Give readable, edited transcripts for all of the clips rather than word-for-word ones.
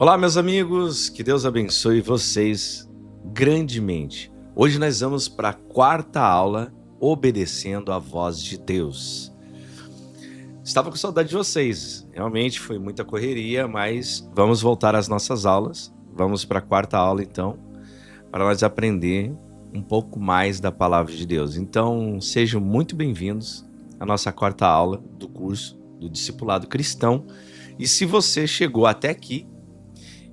Olá, meus amigos, que Deus abençoe vocês grandemente. Hoje nós vamos para a quarta aula, obedecendo à voz de Deus. Estava com saudade de vocês, realmente foi muita correria, mas vamos voltar às nossas aulas. Vamos para a quarta aula então, para nós aprender um pouco mais da palavra de Deus. Então, sejam muito bem-vindos à nossa quarta aula do curso do Discipulado Cristão. E se você chegou até aqui,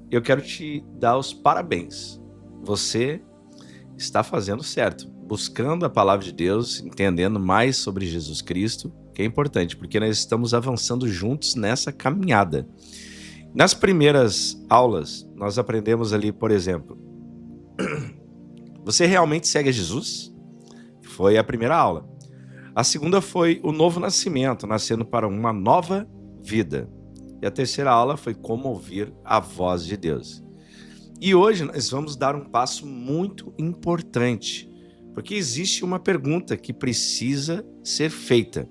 eu quero te dar os parabéns. Você está fazendo certo, buscando a palavra de Deus, entendendo mais sobre Jesus Cristo, que é importante, porque nós estamos avançando juntos nessa caminhada. Nas primeiras aulas, nós aprendemos ali, por exemplo, você realmente segue a Jesus? Foi a primeira aula. A segunda foi o novo nascimento, nascendo para uma nova vida. E a terceira aula foi como ouvir a voz de Deus. E hoje nós vamos dar um passo muito importante, porque existe uma pergunta que precisa ser feita.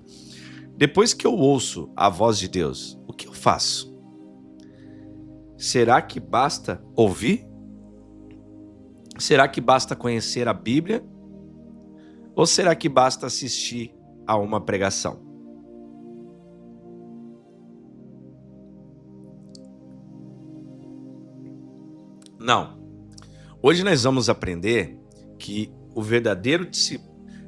Depois que eu ouço a voz de Deus, o que eu faço? Será que basta ouvir? Será que basta conhecer a Bíblia? Ou será que basta assistir a uma pregação? Não. Hoje nós vamos aprender que o verdadeiro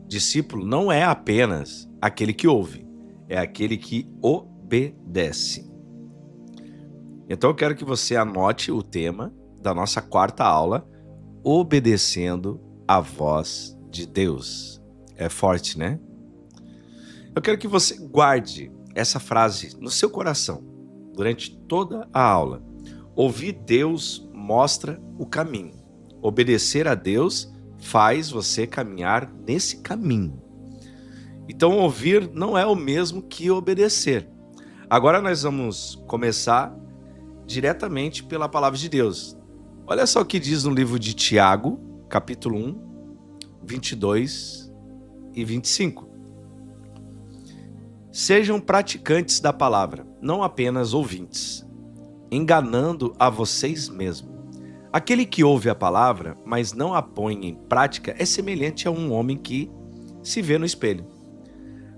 discípulo não é apenas aquele que ouve, é aquele que obedece. Então eu quero que você anote o tema da nossa quarta aula, obedecendo a voz de Deus. É forte, né? Eu quero que você guarde essa frase no seu coração durante toda a aula. Ouvir Deus mostra o caminho. Obedecer a Deus faz você caminhar nesse caminho. Então, ouvir não é o mesmo que obedecer. Agora nós vamos começar diretamente pela palavra de Deus. Olha só o que diz no livro de Tiago, capítulo 1, 22 e 25. Sejam praticantes da palavra, não apenas ouvintes, enganando a vocês mesmos. Aquele que ouve a palavra, mas não a põe em prática, é semelhante a um homem que se vê no espelho.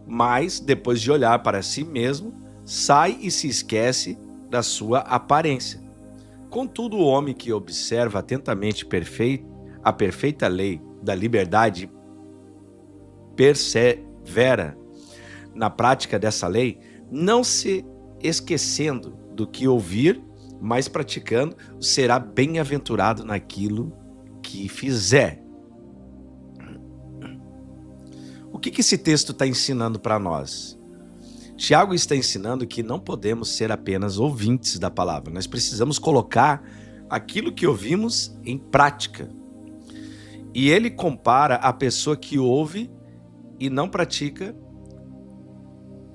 Mas, depois de olhar para si mesmo, sai e se esquece da sua aparência. Contudo, o homem que observa atentamente a perfeita lei da liberdade e persevera na prática dessa lei, não se esquecendo do que ouvir, mas praticando, será bem-aventurado naquilo que fizer. O que esse texto está ensinando para nós? Tiago está ensinando que não podemos ser apenas ouvintes da palavra. Nós precisamos colocar aquilo que ouvimos em prática. E ele compara a pessoa que ouve e não pratica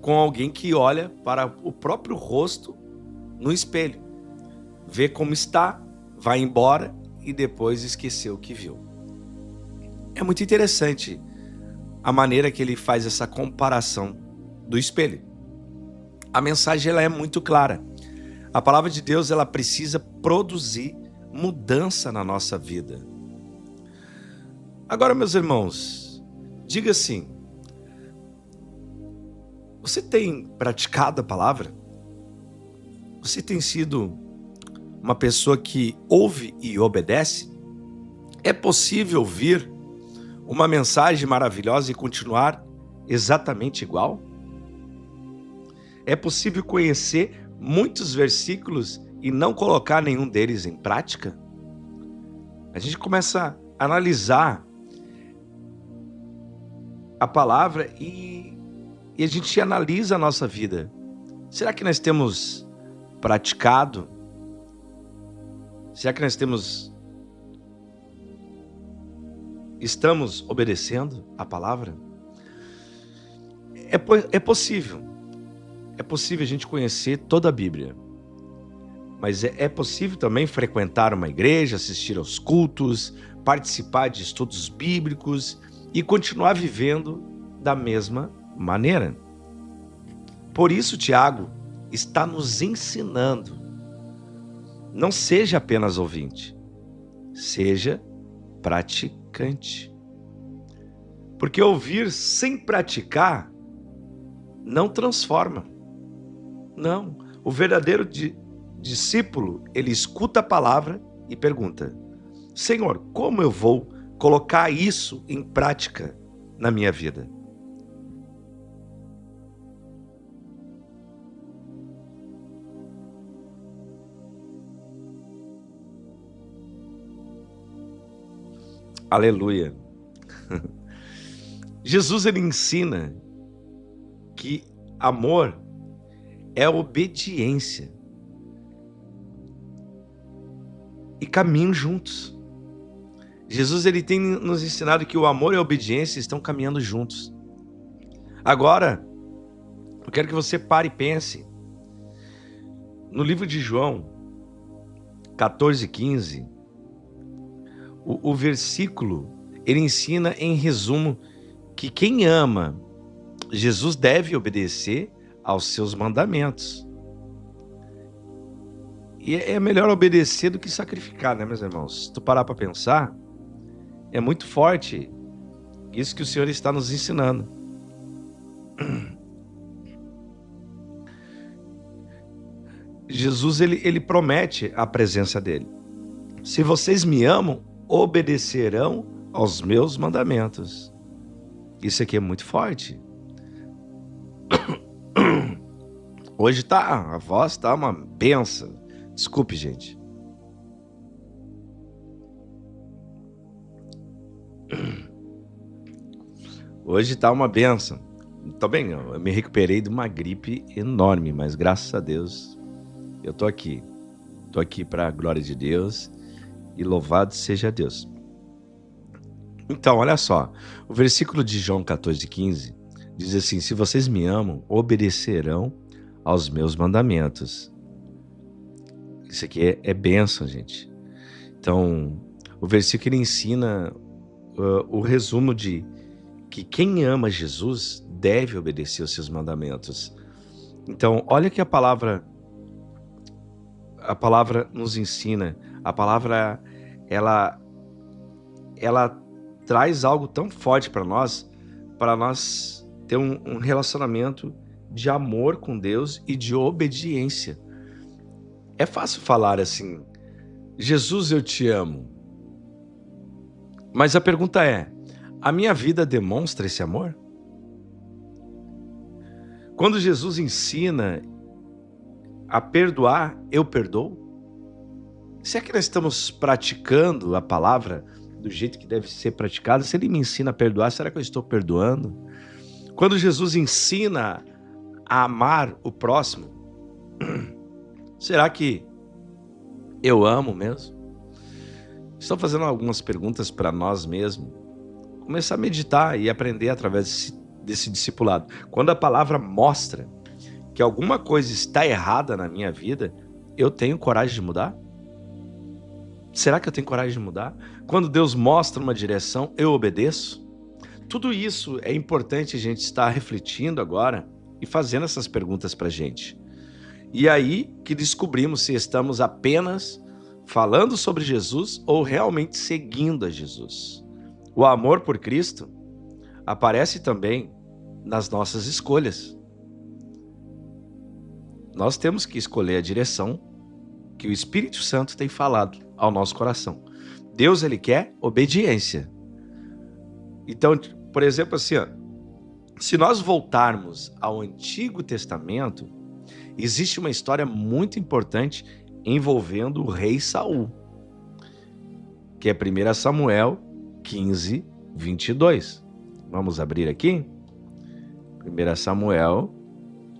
com alguém que olha para o próprio rosto no espelho. Vê como está, vai embora e depois esqueceu o que viu. É muito interessante a maneira que ele faz essa comparação do espelho. A mensagem ela é muito clara. A palavra de Deus ela precisa produzir mudança na nossa vida. Agora, meus irmãos, diga assim: você tem praticado a palavra? Você tem sido uma pessoa que ouve e obedece? É possível ouvir uma mensagem maravilhosa e continuar exatamente igual? É possível conhecer muitos versículos e não colocar nenhum deles em prática? A gente começa a analisar a palavra e a gente analisa a nossa vida. Será que nós temos praticado? Será que nós estamos obedecendo a palavra? É possível. É possível a gente conhecer toda a Bíblia. Mas é possível também frequentar uma igreja, assistir aos cultos, participar de estudos bíblicos e continuar vivendo da mesma maneira. Por isso, Tiago está nos ensinando Não seja apenas ouvinte, seja praticante. Porque ouvir sem praticar não transforma. Não. O verdadeiro discípulo, ele escuta a palavra e pergunta: Senhor, como eu vou colocar isso em prática na minha vida? Aleluia. Jesus, ele ensina que amor é obediência e caminham juntos. Jesus, ele tem nos ensinado que o amor e a obediência estão caminhando juntos. Agora, eu quero que você pare e pense. No livro de João 14:15, o versículo, ele ensina em resumo que quem ama Jesus deve obedecer aos seus mandamentos. E é melhor obedecer do que sacrificar, né, meus irmãos? Se tu parar para pensar, é muito forte isso que o Senhor está nos ensinando. Jesus, ele promete a presença dele. Se vocês me amam, obedecerão aos meus mandamentos. Isso aqui é muito forte. Hoje a voz tá uma benção. Desculpe, gente. Hoje tá uma benção. Tô bem, eu me recuperei de uma gripe enorme, mas graças a Deus eu tô aqui. Tô aqui para a glória de Deus e louvado seja Deus. Então, olha só, o versículo de João 14:15 diz assim: se vocês me amam, obedecerão aos meus mandamentos. Isso aqui é bênção, gente. Então, o versículo ensina o resumo de que quem ama Jesus deve obedecer aos seus mandamentos. Então, olha que a palavra nos ensina. A palavra, ela traz algo tão forte para nós ter um relacionamento de amor com Deus e de obediência. É fácil falar assim: Jesus, eu te amo. Mas a pergunta é: a minha vida demonstra esse amor? Quando Jesus ensina a perdoar, eu perdoo? Se é que nós estamos praticando a palavra do jeito que deve ser praticada, se ele me ensina a perdoar, será que eu estou perdoando? Quando Jesus ensina a amar o próximo, será que eu amo mesmo? Estou fazendo algumas perguntas para nós mesmos. Começar a meditar e aprender através desse discipulado. Quando a palavra mostra que alguma coisa está errada na minha vida, eu tenho coragem de mudar? Será que eu tenho coragem de mudar? Quando Deus mostra uma direção, eu obedeço? Tudo isso é importante a gente estar refletindo agora e fazendo essas perguntas para a gente. E aí que descobrimos se estamos apenas falando sobre Jesus ou realmente seguindo a Jesus. O amor por Cristo aparece também nas nossas escolhas. Nós temos que escolher a direção que o Espírito Santo tem falado ao nosso coração. Deus, ele quer obediência. Então, por exemplo, assim, se nós voltarmos ao Antigo Testamento, existe uma história muito importante envolvendo o rei Saul, que é 1 Samuel 15:22. Vamos abrir aqui? 1 Samuel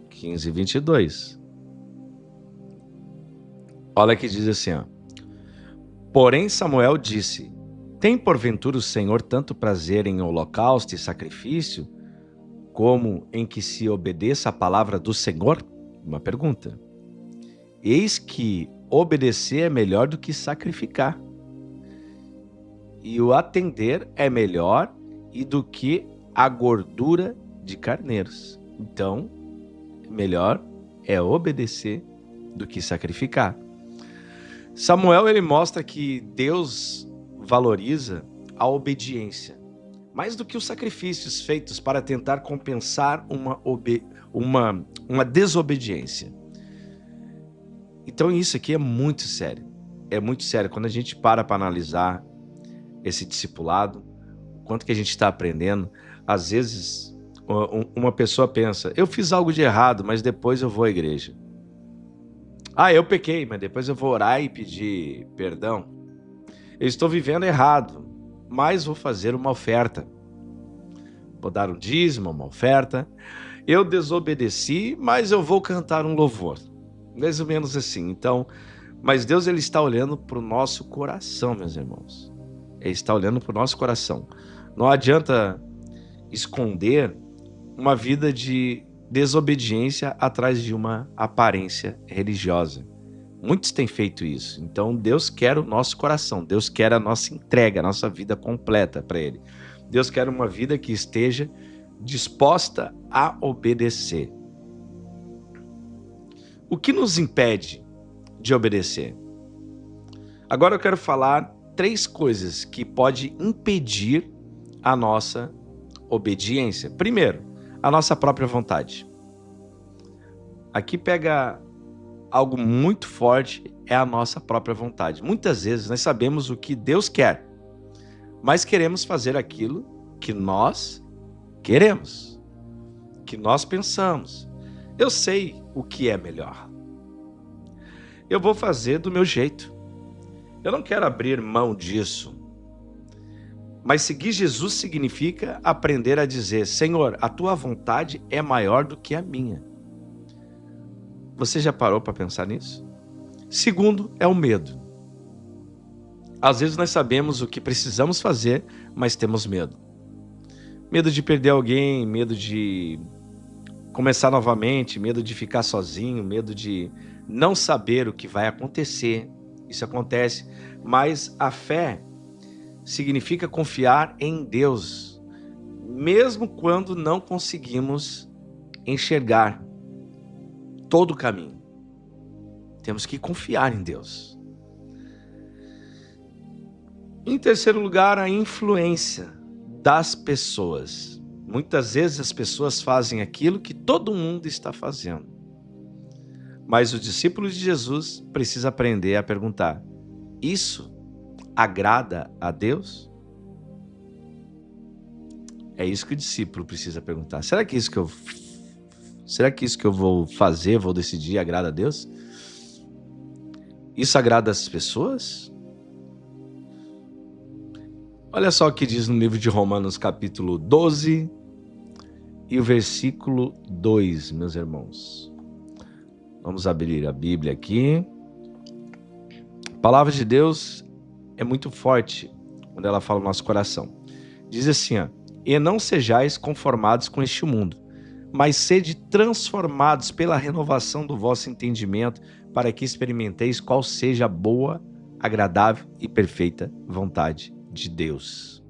15:22. Olha que diz assim, porém Samuel disse: tem porventura o Senhor tanto prazer em holocausto e sacrifício, como em que se obedeça a palavra do Senhor? Uma pergunta. Eis que obedecer é melhor do que sacrificar, e o atender é melhor do que a gordura de carneiros. Então, melhor é obedecer do que sacrificar. Samuel, ele mostra que Deus valoriza a obediência, mais do que os sacrifícios feitos para tentar compensar uma desobediência. Então isso aqui é muito sério. É muito sério. Quando a gente para analisar esse discipulado, o quanto que a gente está aprendendo, às vezes uma pessoa pensa, eu fiz algo de errado, mas depois eu vou à igreja. Eu pequei, mas depois eu vou orar e pedir perdão. Eu estou vivendo errado, mas vou fazer uma oferta. Vou dar um dízimo, uma oferta. Eu desobedeci, mas eu vou cantar um louvor. Mais ou menos assim. Então, mas Deus, ele está olhando para o nosso coração, meus irmãos. Ele está olhando para o nosso coração. Não adianta esconder uma vida de desobediência atrás de uma aparência religiosa. Muitos têm feito isso. Então Deus quer o nosso coração, Deus quer a nossa entrega, a nossa vida completa para Ele. Deus quer uma vida que esteja disposta a obedecer. O que nos impede de obedecer? Agora eu quero falar 3 coisas que podem impedir a nossa obediência. Primeiro, a nossa própria vontade. Aqui pega algo muito forte, é a nossa própria vontade. Muitas vezes nós sabemos o que Deus quer, mas queremos fazer aquilo que nós queremos, que nós pensamos. Eu sei o que é melhor. Eu vou fazer do meu jeito. Eu não quero abrir mão disso. Mas seguir Jesus significa aprender a dizer, Senhor, a tua vontade é maior do que a minha. Você já parou para pensar nisso? Segundo, é o medo. Às vezes nós sabemos o que precisamos fazer, mas temos medo. Medo de perder alguém, medo de começar novamente, medo de ficar sozinho, medo de não saber o que vai acontecer. Isso acontece, mas a fé significa confiar em Deus, mesmo quando não conseguimos enxergar todo o caminho. Temos que confiar em Deus. Em terceiro lugar, a influência das pessoas. Muitas vezes as pessoas fazem aquilo que todo mundo está fazendo. Mas os discípulos de Jesus precisam aprender a perguntar, isso agrada a Deus? É isso que o discípulo precisa perguntar. Será que isso que eu vou fazer, vou decidir, agrada a Deus? Isso agrada as pessoas? Olha só o que diz no livro de Romanos, capítulo 12 e o versículo 2, meus irmãos. Vamos abrir a Bíblia aqui. A palavra de Deus é muito forte quando ela fala no nosso coração. Diz assim, e não sejais conformados com este mundo, mas sede transformados pela renovação do vosso entendimento, para que experimenteis qual seja a boa, agradável e perfeita vontade de Deus.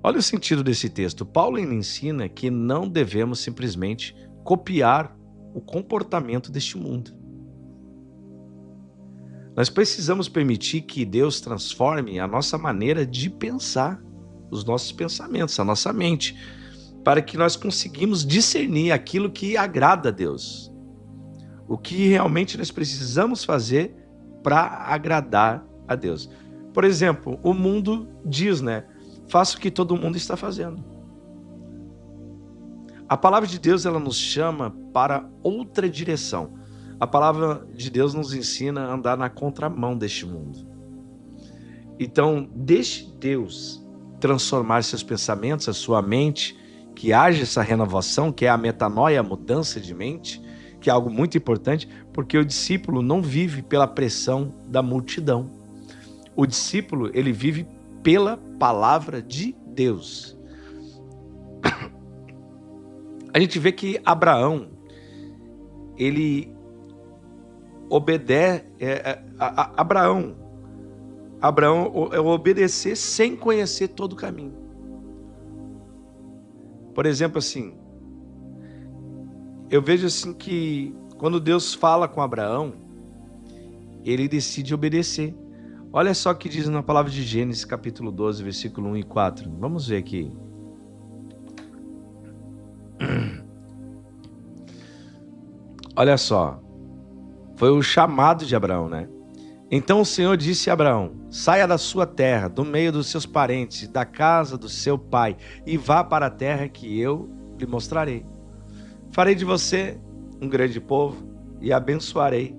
Olha o sentido desse texto. Paulo ensina que não devemos simplesmente copiar o comportamento deste mundo. Nós precisamos permitir que Deus transforme a nossa maneira de pensar, os nossos pensamentos, a nossa mente, para que nós conseguimos discernir aquilo que agrada a Deus. O que realmente nós precisamos fazer para agradar a Deus. Por exemplo, o mundo diz, faça o que todo mundo está fazendo. A palavra de Deus, ela nos chama para outra direção. A palavra de Deus nos ensina a andar na contramão deste mundo. Então, deixe Deus transformar seus pensamentos, a sua mente, que haja essa renovação, que é a metanoia, a mudança de mente, que é algo muito importante, porque o discípulo não vive pela pressão da multidão. O discípulo, ele vive pela palavra de Deus. A gente vê que Abraão, ele obedece, Abraão obedecer sem conhecer todo o caminho. Por exemplo, assim, eu vejo assim que quando Deus fala com Abraão, ele decide obedecer. Olha só o que diz na palavra de Gênesis, capítulo 12, versículo 1 e 4. Vamos ver aqui. Olha só. Foi o chamado de Abraão, né? Então o Senhor disse a Abraão: saia da sua terra, do meio dos seus parentes, da casa do seu pai, e vá para a terra que eu lhe mostrarei. Farei de você um grande povo e abençoarei.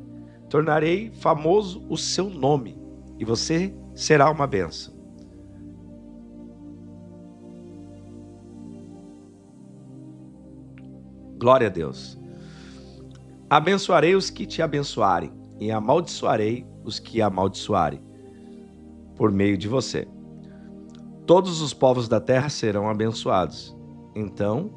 Tornarei famoso o seu nome, e você será uma bênção. Glória a Deus. Abençoarei os que te abençoarem, e amaldiçoarei os que amaldiçoarem por meio de você. Todos os povos da terra serão abençoados. Então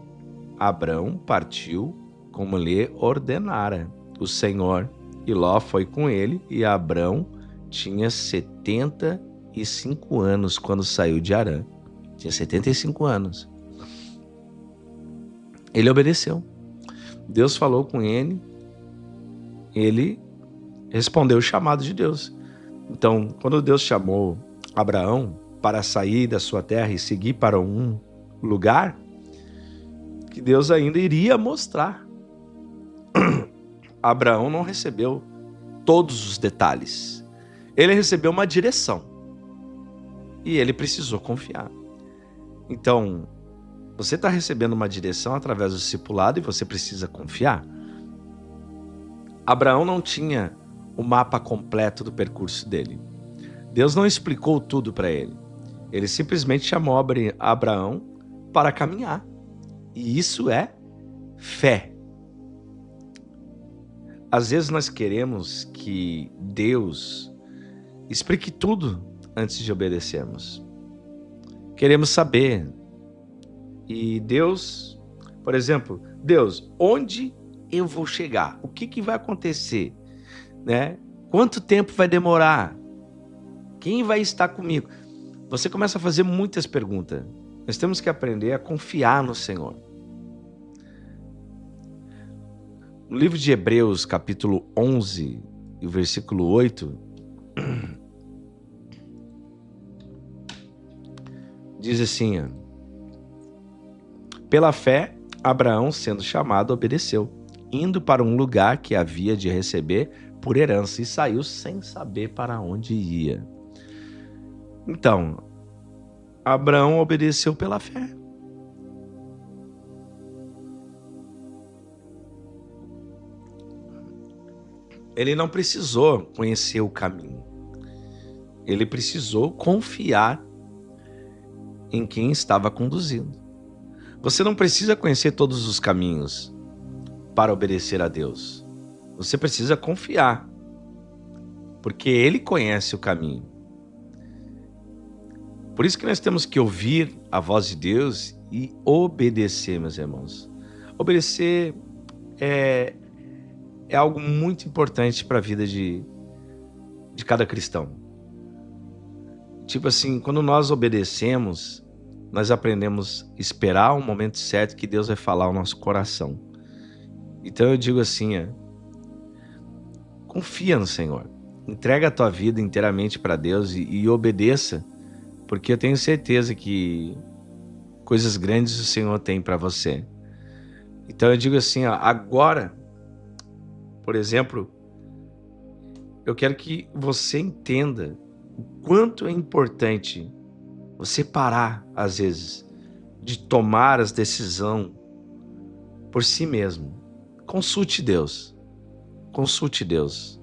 Abrão partiu como lhe ordenara o Senhor, e Ló foi com ele, e Abrão tinha 75 anos quando saiu de Harã. Tinha 75 anos. Ele obedeceu. Deus falou com ele, ele respondeu o chamado de Deus. Então, quando Deus chamou Abraão para sair da sua terra e seguir para um lugar que Deus ainda iria mostrar, Abraão não recebeu todos os detalhes. Ele recebeu uma direção e ele precisou confiar. Então, você está recebendo uma direção através do discipulado e você precisa confiar. Abraão não tinha o mapa completo do percurso dele. Deus não explicou tudo para ele. Ele simplesmente chamou Abraão para caminhar. E isso é fé. Às vezes nós queremos que Deus explique tudo antes de obedecermos. Queremos saber. E Deus, por exemplo, Deus, onde eu vou chegar? O que vai acontecer? Né? Quanto tempo vai demorar? Quem vai estar comigo? Você começa a fazer muitas perguntas. Nós temos que aprender a confiar no Senhor. No livro de Hebreus, capítulo 11, e o versículo 8, diz assim: pela fé, Abraão, sendo chamado, obedeceu, indo para um lugar que havia de receber por herança, e saiu sem saber para onde ia. Então, Abraão obedeceu pela fé. Ele não precisou conhecer o caminho. Ele precisou confiar em quem estava conduzindo. Você não precisa conhecer todos os caminhos para obedecer a Deus. Você precisa confiar, porque Ele conhece o caminho. Por isso que nós temos que ouvir a voz de Deus e obedecer, meus irmãos. Obedecer é algo muito importante para a vida de cada cristão. Tipo assim, quando nós obedecemos, nós aprendemos a esperar o momento certo que Deus vai falar ao nosso coração. Então eu digo assim, confia no Senhor. Entrega a tua vida inteiramente para Deus e obedeça, porque eu tenho certeza que coisas grandes o Senhor tem para você. Então eu digo assim, agora, por exemplo, eu quero que você entenda o quanto é importante você parar, às vezes, de tomar as decisões por si mesmo. Consulte Deus. Consulte Deus.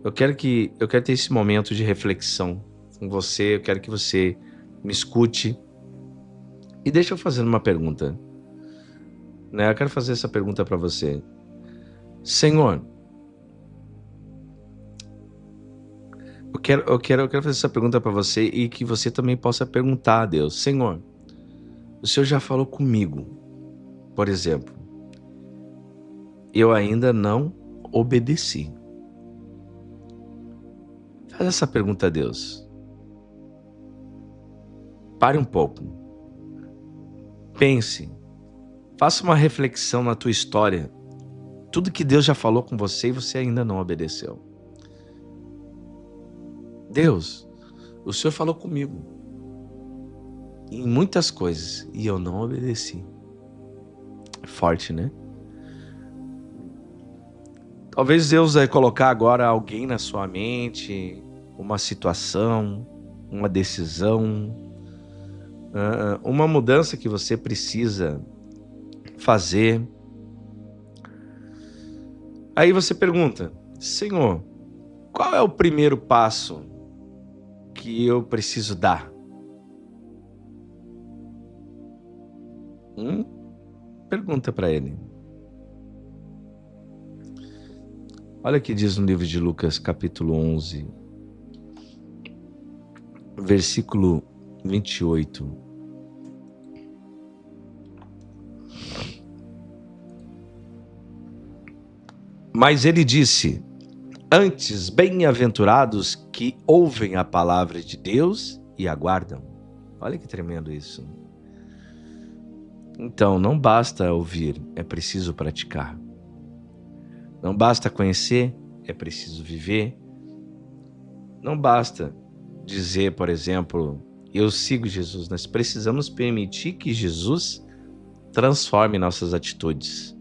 Eu quero ter esse momento de reflexão com você. Eu quero que você me escute. E deixa eu fazer uma pergunta. Eu quero fazer essa pergunta para você. Senhor, eu quero fazer essa pergunta para você e que você também possa perguntar a Deus. Senhor, o Senhor já falou comigo, por exemplo, eu ainda não obedeci. Faz essa pergunta a Deus. Pare um pouco. Pense. Faça uma reflexão na tua história. Tudo que Deus já falou com você e você ainda não obedeceu. Deus, o Senhor falou comigo em muitas coisas e eu não obedeci. É forte, né? Talvez Deus vai colocar agora alguém na sua mente, uma situação, uma decisão, uma mudança que você precisa fazer. Aí você pergunta, Senhor, qual é o primeiro passo que eu preciso dar? Pergunta para ele. Olha o que diz no livro de Lucas, capítulo 11, versículo 28. Mas ele disse, antes, bem-aventurados que ouvem a palavra de Deus e aguardam. Olha que tremendo isso. Então, não basta ouvir, é preciso praticar. Não basta conhecer, é preciso viver. Não basta dizer, por exemplo, eu sigo Jesus. Nós precisamos permitir que Jesus transforme nossas atitudes.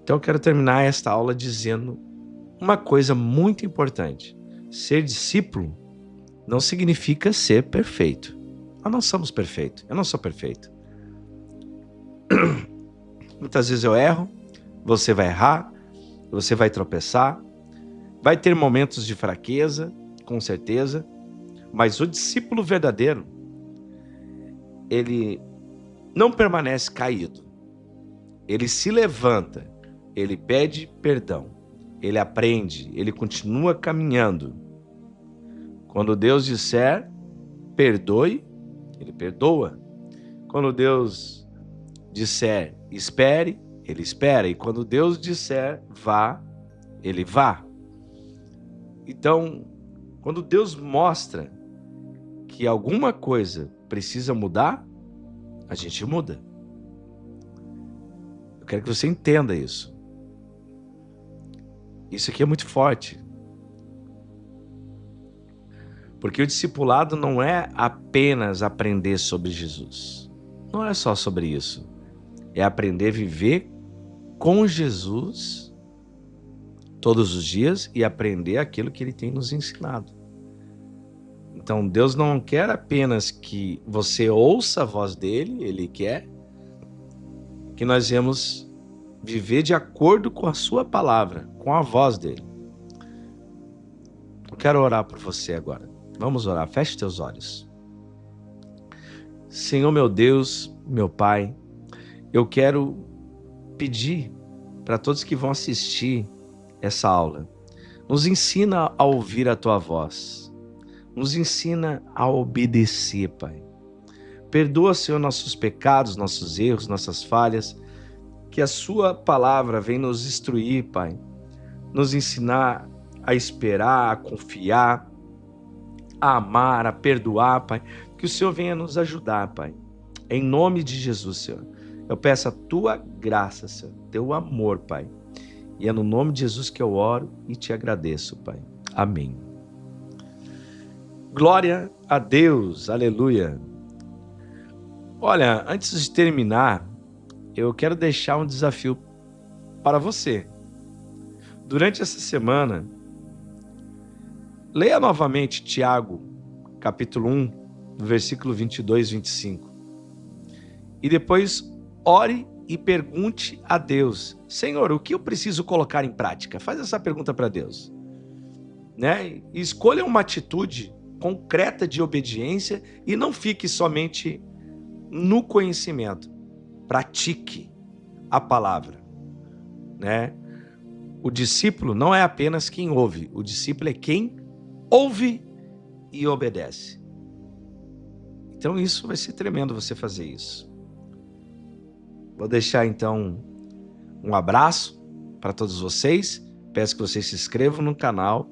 Então eu quero terminar esta aula dizendo uma coisa muito importante. Ser discípulo não significa ser perfeito. Nós não somos perfeitos. Eu não sou perfeito. Muitas vezes eu erro, você vai errar, você vai tropeçar, vai ter momentos de fraqueza, com certeza, mas o discípulo verdadeiro, ele não permanece caído. Ele se levanta, ele pede perdão, ele aprende, ele continua caminhando. Quando Deus disser, perdoe, ele perdoa. Quando Deus disser, espere, ele espera. E quando Deus disser, vá, ele vá. Então, quando Deus mostra que alguma coisa precisa mudar, a gente muda. Eu quero que você entenda isso. Isso aqui é muito forte. Porque o discipulado não é apenas aprender sobre Jesus. Não é só sobre isso. É aprender a viver com Jesus todos os dias e aprender aquilo que Ele tem nos ensinado. Então, Deus não quer apenas que você ouça a voz dEle, Ele quer que nós venhamos viver de acordo com a sua palavra, com a voz dEle. Eu quero orar por você agora. Vamos orar, feche teus olhos. Senhor meu Deus, meu Pai, eu quero pedir para todos que vão assistir essa aula, nos ensina a ouvir a Tua voz, nos ensina a obedecer, Pai. Perdoa, Senhor, nossos pecados, nossos erros, nossas falhas, que a Sua palavra vem nos instruir, Pai, nos ensinar a esperar, a confiar, a amar, a perdoar, Pai, que o Senhor venha nos ajudar, Pai. Em nome de Jesus, Senhor, eu peço a Tua graça, Senhor, Teu amor, Pai. E é no nome de Jesus que eu oro e te agradeço, Pai. Amém. Glória a Deus, aleluia. Olha, antes de terminar, eu quero deixar um desafio para você. Durante essa semana, leia novamente Tiago, capítulo 1, versículo 22 e 25. E depois ore e pergunte a Deus, Senhor, o que eu preciso colocar em prática? Faz essa pergunta para Deus. Né? E escolha uma atitude concreta de obediência e não fique somente no conhecimento. Pratique a palavra. Né? O discípulo não é apenas quem ouve, o discípulo é quem ouve e obedece. Então isso vai ser tremendo você fazer isso. Vou deixar então um abraço para todos vocês. Peço que vocês se inscrevam no canal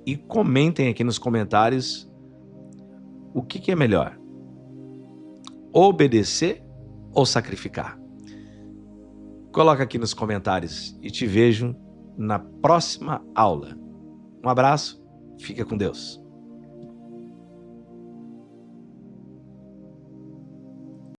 e comentem aqui nos comentários o que é melhor: obedecer ou sacrificar? Coloca aqui nos comentários e te vejo na próxima aula. Um abraço Fica com Deus.